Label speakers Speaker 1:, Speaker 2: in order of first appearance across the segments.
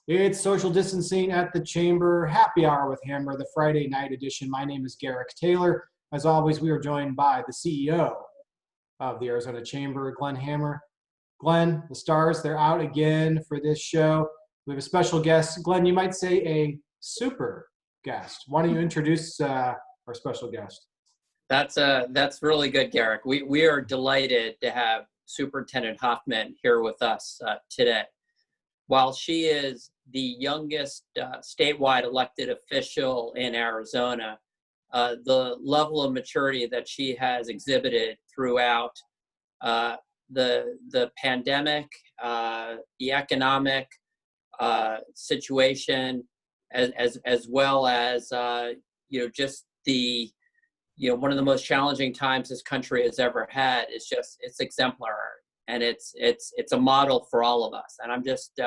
Speaker 1: It's social distancing at the chamber, happy hour with Hammer, the Friday night edition. My name is Garrick Taylor. As always, we are joined by the CEO of the Arizona Chamber, Glenn Hammer. Glenn, the stars, they're out again for this show. We have a special guest. Glenn, you might say a super guest. Why don't you introduce our special guest?
Speaker 2: That's really good, Garrick. We are delighted to have Superintendent Hoffman here with us today. While she is the youngest statewide elected official in Arizona, the level of maturity that she has exhibited throughout the pandemic, the economic situation, as well as just the one of the most challenging times this country has ever had, it's exemplary, and it's a model for all of us. And I'm just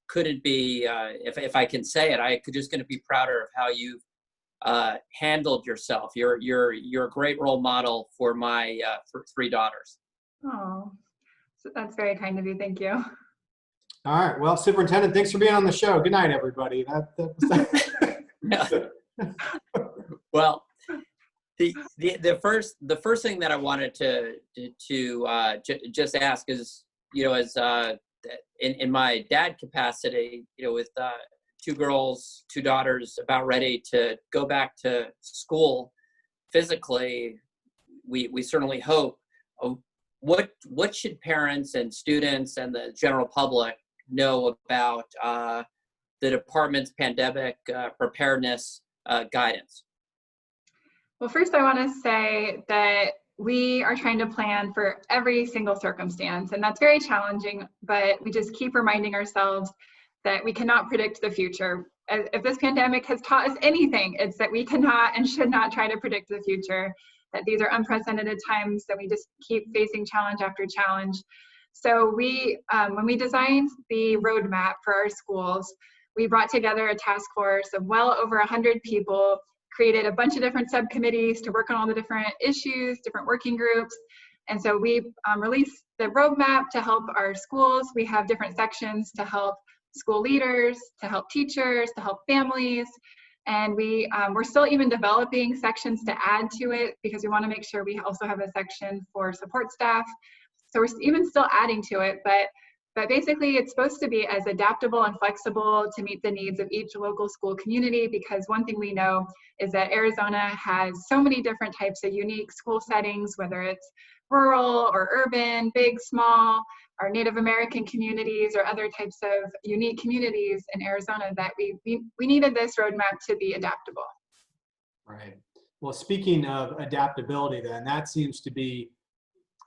Speaker 2: couldn't be if I can say it, I could just going to be prouder of how you've handled yourself. You're a great role model for my three daughters.
Speaker 3: Oh, that's very kind of you. Thank you.
Speaker 1: All right. Well, Superintendent, thanks for being on the show. Good night, everybody.
Speaker 2: Well, the first thing that I wanted to just ask is, as in my dad capacity, with two girls, two daughters about ready to go back to school physically, we certainly hope. What should parents and students and the general public know about the department's pandemic preparedness guidance?
Speaker 3: Well, first I want to say that we are trying to plan for every single circumstance, and that's very challenging, but we just keep reminding ourselves that we cannot predict the future. If this pandemic has taught us anything, it's that we cannot and should not try to predict the future, that these are unprecedented times, that we just keep facing challenge after challenge. So we, when we designed the roadmap for our schools, we brought together a task force of well over 100 people, created a bunch of different subcommittees to work on all the different issues, different working groups. And so we released the roadmap to help our schools. We have different sections to help school leaders, to help teachers, to help families. And we're still even developing sections to add to it because we want to make sure we also have a section for support staff. So we're even still adding to it, but basically it's supposed to be as adaptable and flexible to meet the needs of each local school community, because one thing we know is that Arizona has so many different types of unique school settings, whether it's rural or urban, big, small, our Native American communities or other types of unique communities in Arizona, that we needed this roadmap to be adaptable.
Speaker 1: Right. Well, speaking of adaptability, then, that seems to be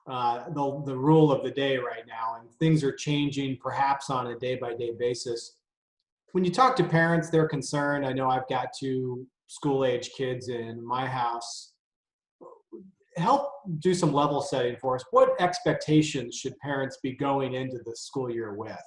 Speaker 1: the rule of the day right now, and things are changing perhaps on a day-by-day basis. When you talk to parents, they're concerned. I know I've got two school-age kids in my house. Help do some level setting for us. What expectations should parents be going into the school year with?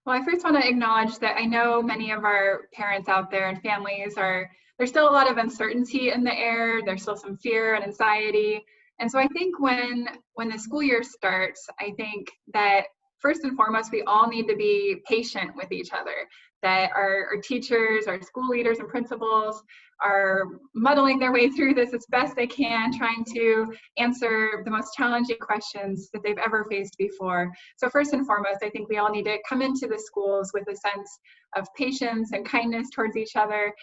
Speaker 3: Well, I first want to acknowledge that I know many of our parents out there and families there's still a lot of uncertainty in the air. There's still some fear and anxiety. And so I think when the school year starts, I think that first and foremost, we all need to be patient with each other, that our teachers, our school leaders and principals are muddling their way through this as best they can, trying to answer the most challenging questions that they've ever faced before. So first and foremost, I think we all need to come into the schools with a sense of patience and kindness towards each other.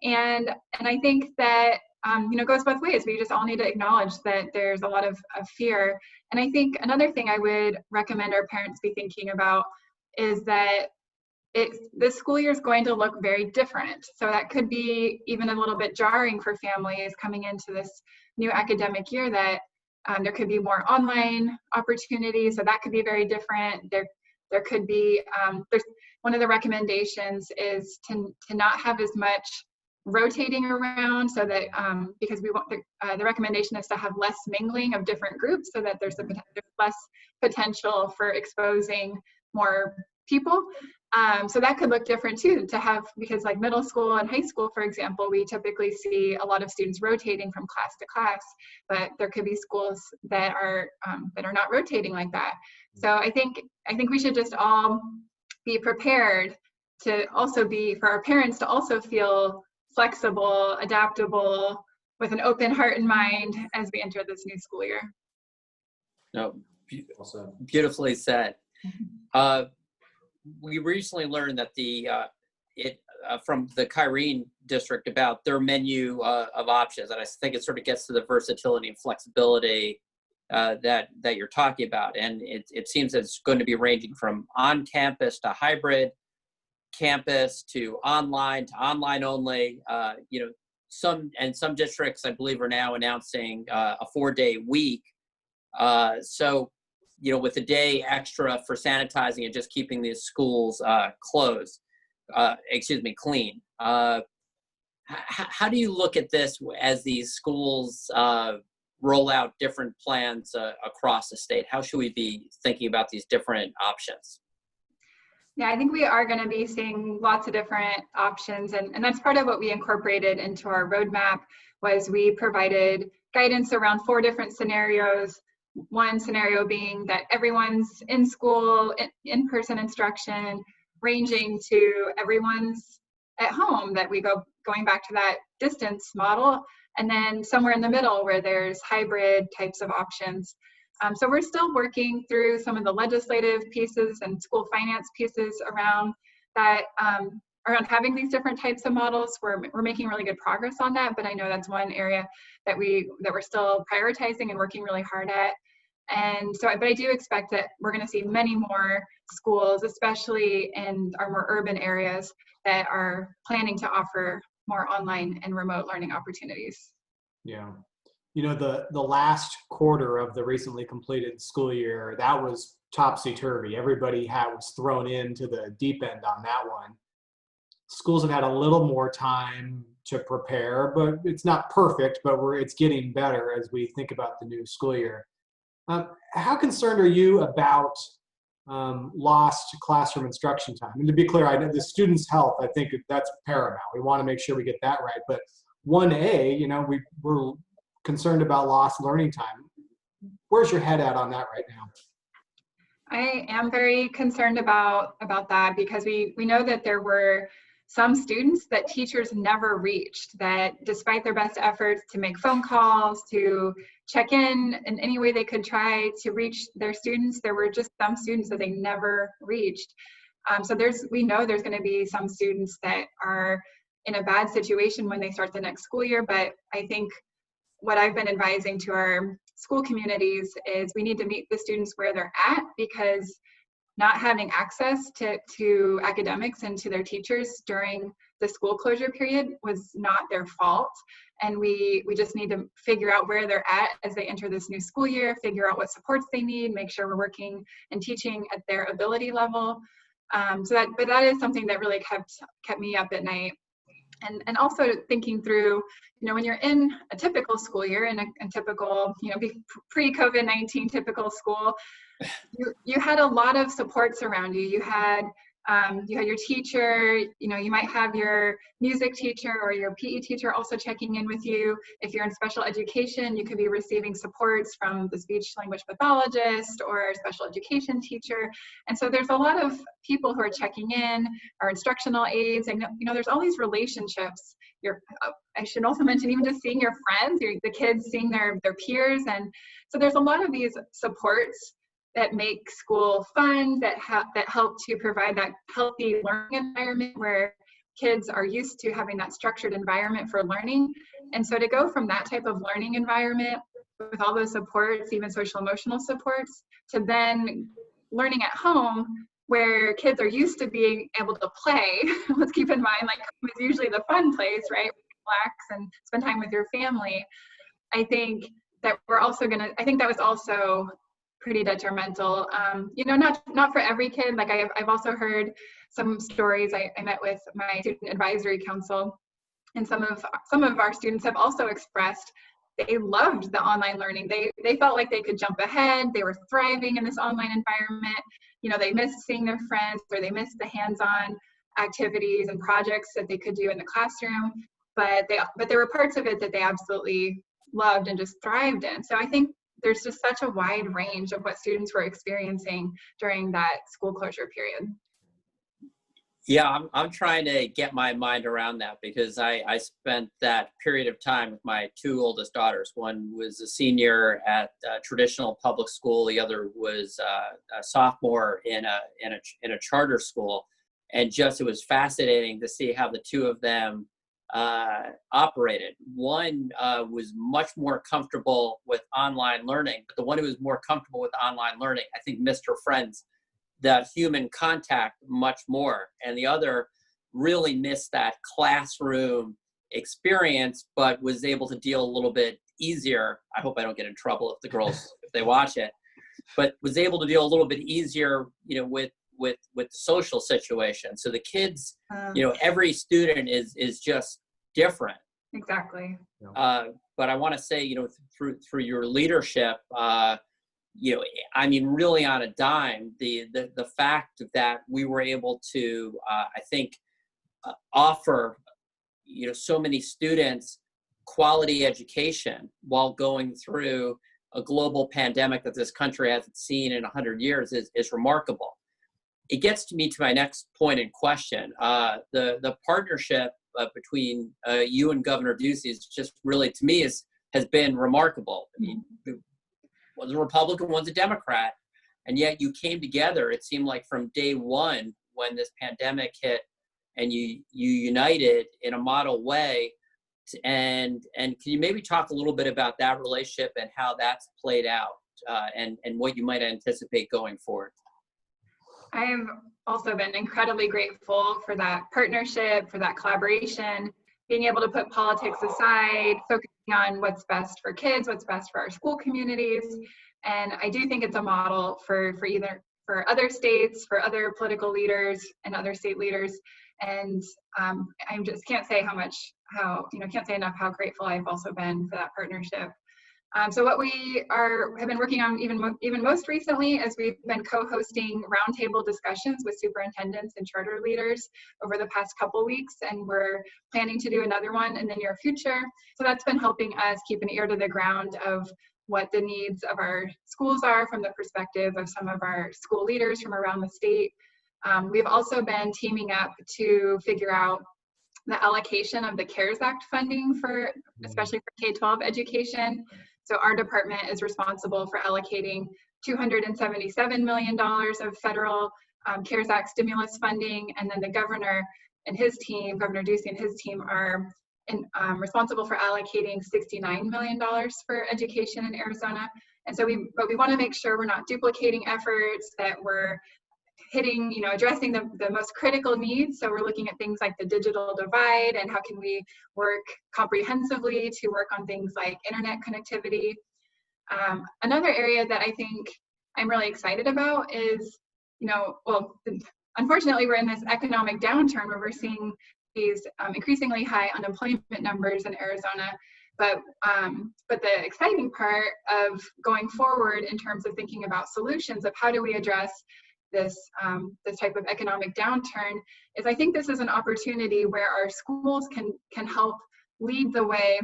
Speaker 3: And I think that goes both ways. We just all need to acknowledge that there's a lot of fear. And I think another thing I would recommend our parents be thinking about is that this school year is going to look very different. So that could be even a little bit jarring for families coming into this new academic year, that there could be more online opportunities. So that could be very different. There could be, there's one of the recommendations is to not have as much rotating around, so that because we want the recommendation is to have less mingling of different groups, so that there's less potential for exposing more people. So that could look different too, to have, because like middle school and high school, for example, we typically see a lot of students rotating from class to class, but there could be schools that are not rotating like that. So I think we should just all be prepared to also be, for our parents to also feel flexible, adaptable, with an open heart and mind as we enter this new school year.
Speaker 2: No,
Speaker 1: Also,
Speaker 2: beautifully said. We recently learned that from the Kyrenes district about their menu of options, and I think it sort of gets to the versatility and flexibility that you're talking about. And it seems that it's going to be ranging from on-campus to hybrid, campus to online only. Some districts, I believe, are now announcing a 4-day week. So, with a day extra for sanitizing and just keeping these schools clean. How do you look at this as these schools roll out different plans across the state? How should we be thinking about these different options?
Speaker 3: Yeah, I think we are going to be seeing lots of different options, and that's part of what we incorporated into our roadmap. Was we provided guidance around 4 different scenarios. One scenario being that everyone's in school, in-person instruction, ranging to everyone's at home, that we going back to that distance model, and then somewhere in the middle where there's hybrid types of options. So we're still working through some of the legislative pieces and school finance pieces around that, around having these different types of models. We're making really good progress on that, but I know that's one area that we're still prioritizing and working really hard at. And so, but I do expect that we're going to see many more schools, especially in our more urban areas, that are planning to offer more online and remote learning opportunities.
Speaker 1: yeah. The last quarter of the recently completed school year, that was topsy-turvy. Everybody was thrown into the deep end on that one. Schools have had a little more time to prepare, but it's not perfect, but it's getting better as we think about the new school year. How concerned are you about lost classroom instruction time? And to be clear, I know the students' health, I think that's paramount. We want to make sure we get that right. But 1A, we're concerned about lost learning time. Where's your head at on that right now?
Speaker 3: I am very concerned about that, because we know that there were some students that teachers never reached, that despite their best efforts to make phone calls, to check in any way they could try to reach their students, there were just some students that they never reached. So we know there's going to be some students that are in a bad situation when they start the next school year. But I think what I've been advising to our school communities is we need to meet the students where they're at, because not having access to academics and to their teachers during the school closure period was not their fault. And we just need to figure out where they're at as they enter this new school year, figure out what supports they need, make sure we're working and teaching at their ability level. But that is something that really kept me up at night. And also thinking through, when you're in a typical school year, in a typical, pre-COVID-19 typical school, you had a lot of supports around you. You had your teacher, you might have your music teacher or your PE teacher also checking in with you. If you're in special education, you could be receiving supports from the speech language pathologist or special education teacher. And so there's a lot of people who are checking in, our instructional aides, and there's all these relationships. I should also mention, even just seeing your friends, the kids seeing their peers. And so there's a lot of these supports that make school fun, that help to provide that healthy learning environment where kids are used to having that structured environment for learning. And so to go from that type of learning environment with all those supports, even social emotional supports, to then learning at home where kids are used to being able to play. Let's keep in mind, like, home is usually the fun place, right? Relax and spend time with your family. I think that I think that was also pretty detrimental. Not for every kid. Like I've also heard some stories. I met with my student advisory council, and some of our students have also expressed they loved the online learning. They felt like they could jump ahead. They were thriving in this online environment. They missed seeing their friends, or they missed the hands-on activities and projects that they could do in the classroom. But there were parts of it that they absolutely loved and just thrived in. So I think there's just such a wide range of what students were experiencing during that school closure period.
Speaker 2: Yeah, I'm trying to get my mind around that because I spent that period of time with my two oldest daughters. One was a senior at traditional public school. The other was a sophomore in a charter school, and just it was fascinating to see how the two of them operated. One was much more comfortable with online learning, but the one who was more comfortable with online learning, I think, missed her friends, that human contact much more, and the other really missed that classroom experience, but was able to deal a little bit easier. I hope I don't get in trouble if the girls if they watch it, but was able to deal a little bit easier, with the social situation. So the kids, every student is just different.
Speaker 3: Exactly.
Speaker 2: But I want to say, through your leadership, I mean, really on a dime, the fact that we were able to, I think, offer, so many students quality education while going through a global pandemic that this country hasn't seen in 100 years is remarkable. It gets me to my next point in question. The partnership between you and Governor Ducey is just really, to me, has been remarkable. I mean, one's a Republican, one's a Democrat, and yet you came together, it seemed like, from day one when this pandemic hit, and you united in a model way. And can you maybe talk a little bit about that relationship and how that's played out, and what you might anticipate going forward?
Speaker 3: I've also been incredibly grateful for that partnership, for that collaboration, being able to put politics aside, focusing on what's best for kids, what's best for our school communities. And I do think it's a model for other states, for other political leaders and other state leaders. And I just can't say can't say enough how grateful I've also been for that partnership. So what we have been working on even most recently is we've been co-hosting roundtable discussions with superintendents and charter leaders over the past couple weeks, and we're planning to do another one in the near future. So that's been helping us keep an ear to the ground of what the needs of our schools are from the perspective of some of our school leaders from around the state. We've also been teaming up to figure out the allocation of the CARES Act funding especially for K-12 education. So our department is responsible for allocating $277 million of federal CARES Act stimulus funding, and then the governor and his team, Governor Ducey and his team, are responsible for allocating $69 million for education in Arizona. And so we want to make sure we're not duplicating efforts, that we're hitting, addressing the most critical needs. So we're looking at things like the digital divide and how can we work comprehensively to work on things like internet connectivity. Another area that I think I'm really excited about is, unfortunately, we're in this economic downturn where we're seeing these increasingly high unemployment numbers in Arizona. But the exciting part of going forward in terms of thinking about solutions of how do we address this type of economic downturn is, I think this is an opportunity where our schools can help lead the way,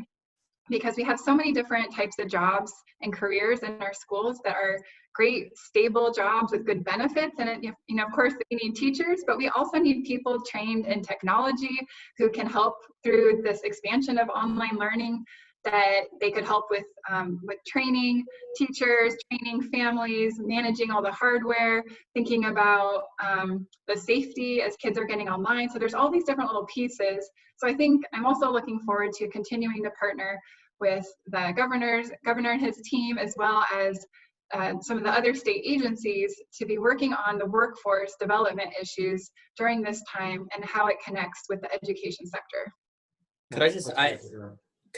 Speaker 3: because we have so many different types of jobs and careers in our schools that are great, stable jobs with good benefits. And of course, we need teachers, but we also need people trained in technology who can help through this expansion of online learning, that they could help with training teachers, training families, managing all the hardware, thinking about the safety as kids are getting online. So there's all these different little pieces. So I think I'm also looking forward to continuing to partner with the governor and his team, as well as some of the other state agencies, to be working on the workforce development issues during this time and how it connects with the education sector.
Speaker 2: Could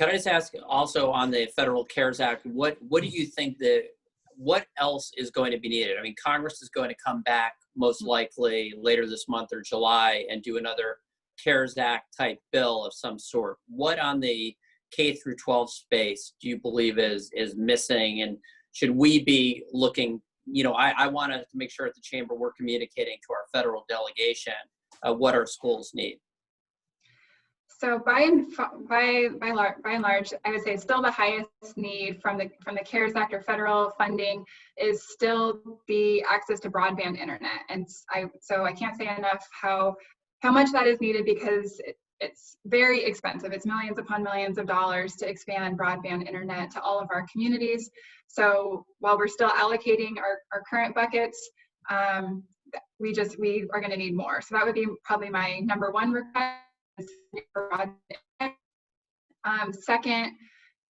Speaker 2: I just ask also on the Federal CARES Act, what do you think what else is going to be needed? I mean, Congress is going to come back most likely later this month or July and do another CARES Act type bill of some sort. What on the K through 12 space do you believe is missing, and should we be looking, I want to make sure at the Chamber we're communicating to our federal delegation what our schools need.
Speaker 3: So by and large, I would say still the highest need from the CARES Act or federal funding is still the access to broadband internet. And so I can't say enough how how much that is needed, because it's very expensive. It's millions upon millions of dollars to expand broadband internet to all of our communities. So while we're still allocating our current buckets, we are going to need more. So that would be probably my number one request for broadband. Second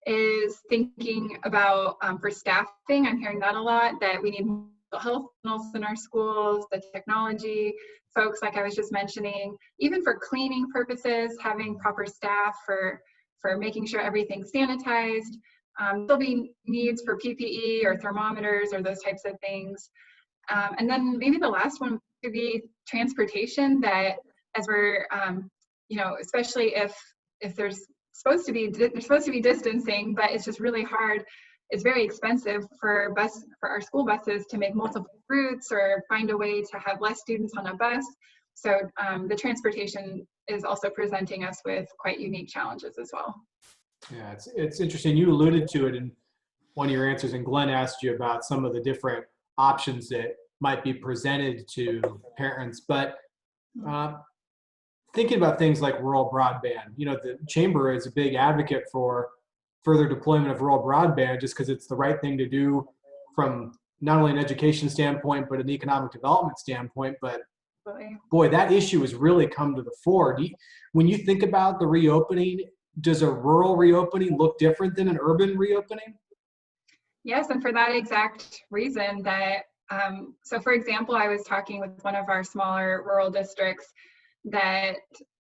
Speaker 3: is thinking about for staffing. I'm hearing that a lot, that we need mental health professionals in our schools, the technology folks, like I was just mentioning, even for cleaning purposes, having proper staff for making sure everything's sanitized. There'll be needs for PPE or thermometers or those types of things. And then maybe the last one could be transportation, that as we're, especially if there's supposed to be distancing, but it's just really hard. It's very expensive for our school buses to make multiple routes or find a way to have less students on a bus. So the transportation is also presenting us with quite unique challenges as well.
Speaker 1: Yeah, it's interesting. You alluded to it in one of your answers, and Glenn asked you about some of the different options that might be presented to parents. But thinking about things like rural broadband, the Chamber is a big advocate for further deployment of rural broadband, just because it's the right thing to do from not only an education standpoint, but an economic development standpoint. But boy, that issue has really come to the fore. When you think about the reopening, does a rural reopening look different than an urban reopening?
Speaker 3: Yes, and for that exact reason that, so for example, I was talking with one of our smaller rural districts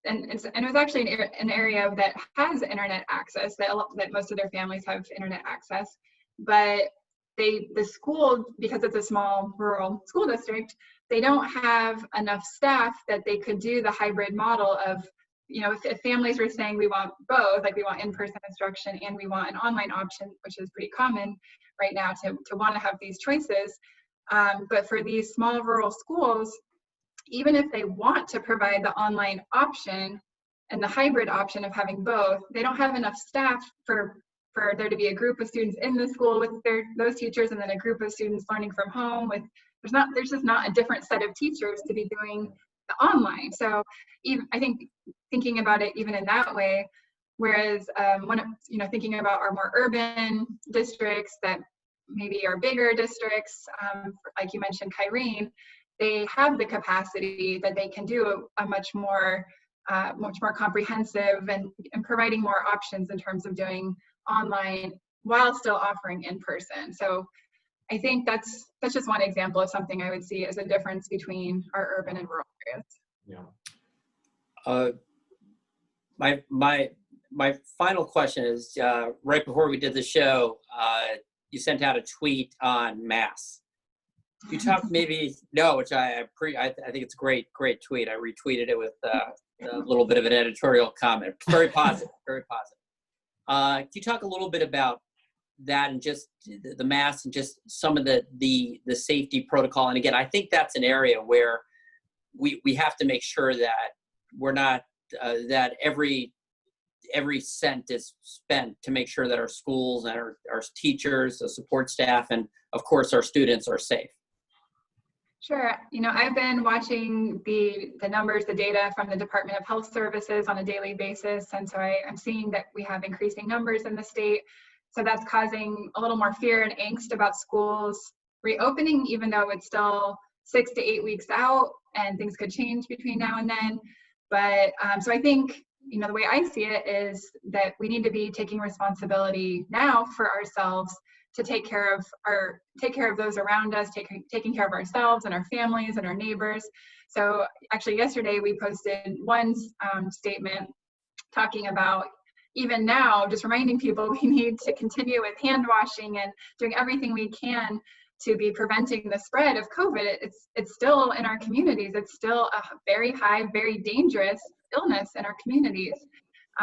Speaker 3: and it was actually an area that has internet access, that most of their families have internet access, but the school, because it's a small rural school district, they don't have enough staff that they could do the hybrid model of, if families were saying we want both, like we want in-person instruction and we want an online option, which is pretty common right now to want to have these choices. But for these small rural schools, even if they want to provide the online option and the hybrid option of having both, they don't have enough staff for there to be a group of students in the school with those teachers, and then a group of students learning from home with, there's just not a different set of teachers to be doing the online. So even, I think thinking about it even in that way, whereas thinking about our more urban districts that maybe are bigger districts, like you mentioned, Kyrenes, they have the capacity that they can do a much more comprehensive and providing more options in terms of doing online while still offering in person. So I think that's just one example of something I would see as a difference between our urban and rural areas.
Speaker 2: Yeah. My final question is, right before we did the show, you sent out a tweet on masks. You talk which I think it's a great tweet. I retweeted it with a little bit of an editorial comment. Very positive, very positive. Can you talk a little bit about that and just the masks and just some of the safety protocol? And again, I think that's an area where we have to make sure that we're not that every cent is spent to make sure that our schools and our teachers, the support staff, and of course our students are safe.
Speaker 3: Sure. I've been watching the numbers, the data from the Department of Health Services on a daily basis. And so I'm seeing that we have increasing numbers in the state. So that's causing a little more fear and angst about schools reopening, even though it's still 6 to 8 weeks out and things could change between now and then. But so I think, the way I see it is that we need to be taking responsibility now for ourselves to take care of those around us, taking care of ourselves and our families and our neighbors. So actually yesterday we posted one statement talking about, even now, just reminding people we need to continue with hand washing and doing everything we can to be preventing the spread of COVID. It's still in our communities. It's still a very high, very dangerous illness in our communities.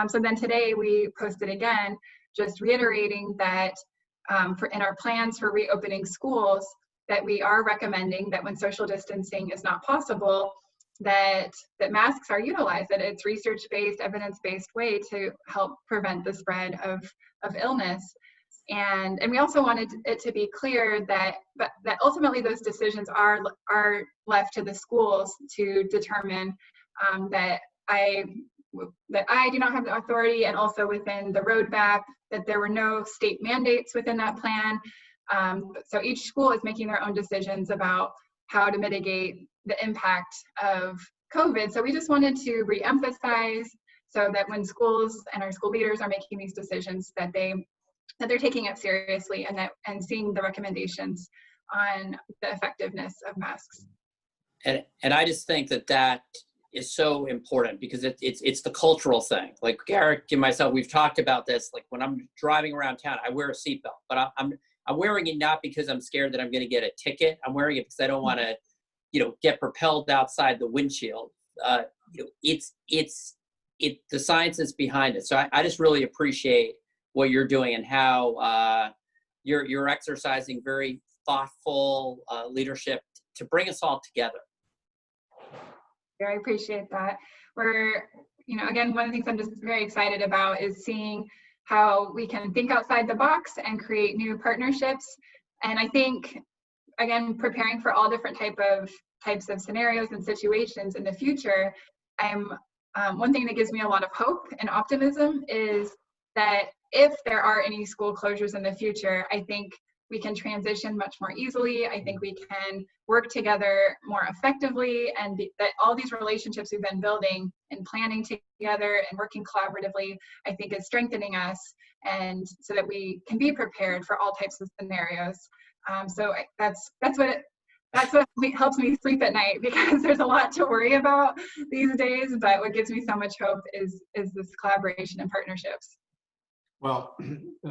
Speaker 3: So then today we posted again, just reiterating that in our plans for reopening schools, that we are recommending that when social distancing is not possible, that masks are utilized, that it's research-based, evidence-based way to help prevent the spread of illness. And we also wanted it to be clear that ultimately those decisions are left to the schools to determine that I do not have the authority, and also within the roadmap that there were no state mandates within that plan. So each school is making their own decisions about how to mitigate the impact of COVID. So we just wanted to reemphasize so that when schools and our school leaders are making these decisions, that they're taking it seriously and seeing the recommendations on the effectiveness of masks.
Speaker 2: And I just think that is so important, because it's the cultural thing. Like Garrick and myself, we've talked about this. Like when I'm driving around town, I wear a seatbelt, but I'm wearing it not because I'm scared that I'm going to get a ticket. I'm wearing it because I don't want to, get propelled outside the windshield. The science is behind it. So I just really appreciate what you're doing and how you're exercising very thoughtful leadership to bring us all together.
Speaker 3: Yeah, I appreciate that. We're, again, one of the things I'm just very excited about is seeing how we can think outside the box and create new partnerships. And I think, again, preparing for all different types of scenarios and situations in the future, one thing that gives me a lot of hope and optimism is that if there are any school closures in the future, I think we can transition much more easily. I think we can work together more effectively, and that all these relationships we've been building and planning together and working collaboratively, I think is strengthening us, and so that we can be prepared for all types of scenarios. So that's what helps me sleep at night, because there's a lot to worry about these days, but what gives me so much hope is this collaboration and partnerships.
Speaker 1: Well,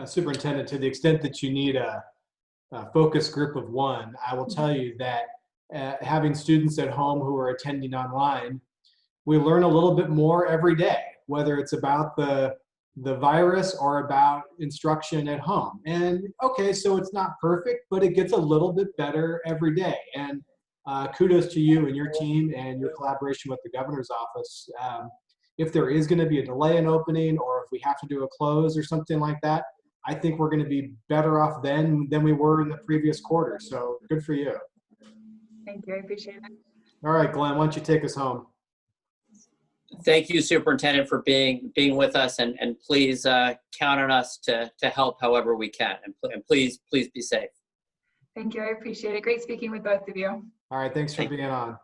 Speaker 1: Superintendent, to the extent that you need a focus group of one, I will tell you that having students at home who are attending online, we learn a little bit more every day, whether it's about the virus or about instruction at home. And okay, so it's not perfect, but it gets a little bit better every day. And kudos to you and your team and your collaboration with the governor's office. If there is going to be a delay in opening, or if we have to do a close or something like that, I think we're going to be better off then than we were in the previous quarter. So good for you.
Speaker 3: Thank you. I appreciate it.
Speaker 1: All right, Glenn, why don't you take us home?
Speaker 2: Thank you, Superintendent, for being with us, and please count on us to help however we can. And please be safe.
Speaker 3: Thank you. I appreciate it. Great speaking with both of you.
Speaker 1: All right, thanks for being on.